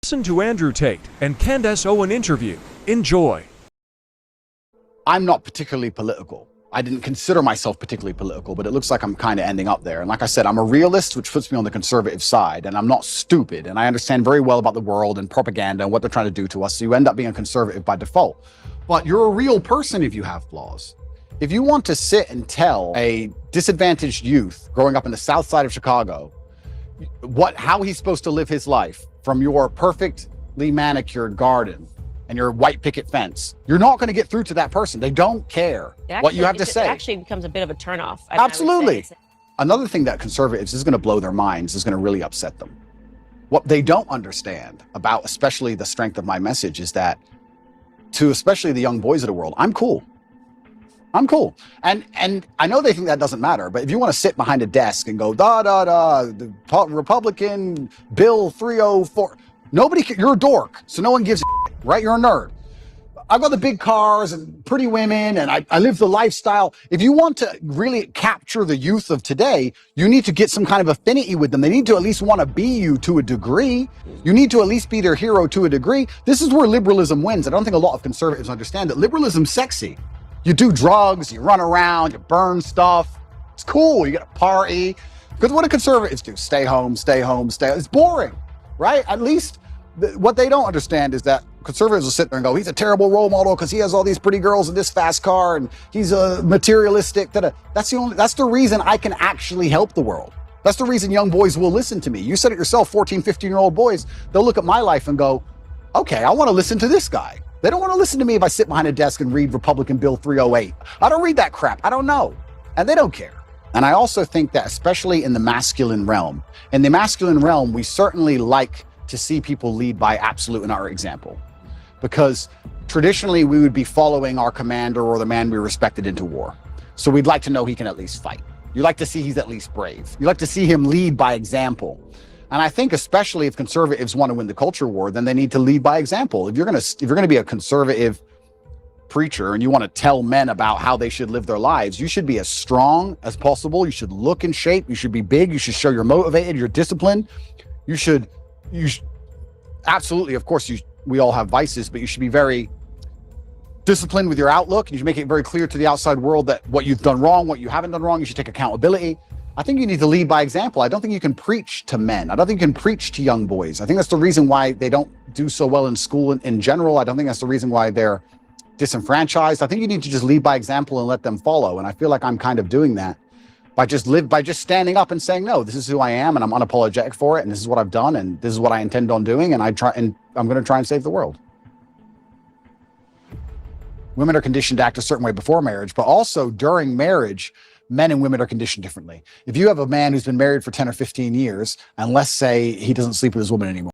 Listen to Andrew Tate and Candace Owen interview. Enjoy. I'm not particularly political. I didn't consider myself particularly political, but it looks like I'm kind of ending up there. And like I said, I'm a realist, which puts me on the conservative side, and I'm not stupid. And I understand very well about the world and propaganda and what they're trying to do to us. So you end up being a conservative by default. But you're a real person if you have flaws. If you want to sit and tell a disadvantaged youth growing up in the south side of Chicago how he's supposed to live his life from your perfectly manicured garden and your white picket fence, you're not going to get through to that person. They don't care what you have to say. It actually becomes a bit of a turnoff. Absolutely. Another thing that conservatives is going to blow their minds, is going to really upset them. What they don't understand about, especially the strength of my message, is that to especially the young boys of the world, I'm cool. I'm cool. And I know they think that doesn't matter, but if you want to sit behind a desk and go, the Republican Bill 304, you're a dork. So no one gives a shit, right? You're a nerd. I've got the big cars and pretty women and I live the lifestyle. If you want to really capture the youth of today, you need to get some kind of affinity with them. They need to at least want to be you to a degree. You need to at least be their hero to a degree. This is where liberalism wins. I don't think a lot of conservatives understand that liberalism's sexy. You do drugs, you run around, you burn stuff. It's cool. You get a party. Because what do conservatives do? Stay home, stay home, stay home. It's boring, right? At least what they don't understand is that conservatives will sit there and go, he's a terrible role model because he has all these pretty girls in this fast car and he's a materialistic. That's the reason I can actually help the world. That's the reason young boys will listen to me. You said it yourself, 14, 15-year-old boys, they'll look at my life and go, okay, I want to listen to this guy. They don't want to listen to me if I sit behind a desk and read Republican Bill 308. I don't read that crap. I don't know. And they don't care. And I also think that especially in the masculine realm, we certainly like to see people lead by absolute and utter example. Because traditionally we would be following our commander or the man we respected into war. So we'd like to know he can at least fight. You like to see he's at least brave. You like to see him lead by example. And I think especially if conservatives want to win the culture war, then they need to lead by example. If you're going to be a conservative preacher and you want to tell men about how they should live their lives, you should be as strong as possible. You should look in shape. You should be big. You should show you're motivated, you're disciplined. You should absolutely, of course, we all have vices, but you should be very disciplined with your outlook. You should make it very clear to the outside world that what you've done wrong, what you haven't done wrong, you should take accountability. I think you need to lead by example. I don't think you can preach to men. I don't think you can preach to young boys. I think that's the reason why they don't do so well in school in general. I don't think that's the reason why they're disenfranchised. I think you need to just lead by example and let them follow. And I feel like I'm kind of doing that by just standing up and saying, no, this is who I am and I'm unapologetic for it. And this is what I've done. And this is what I intend on doing. And I'm going to try and save the world. Women are conditioned to act a certain way before marriage, but also during marriage, men and women are conditioned differently. If you have a man who's been married for 10 or 15 years, and let's say he doesn't sleep with his woman anymore,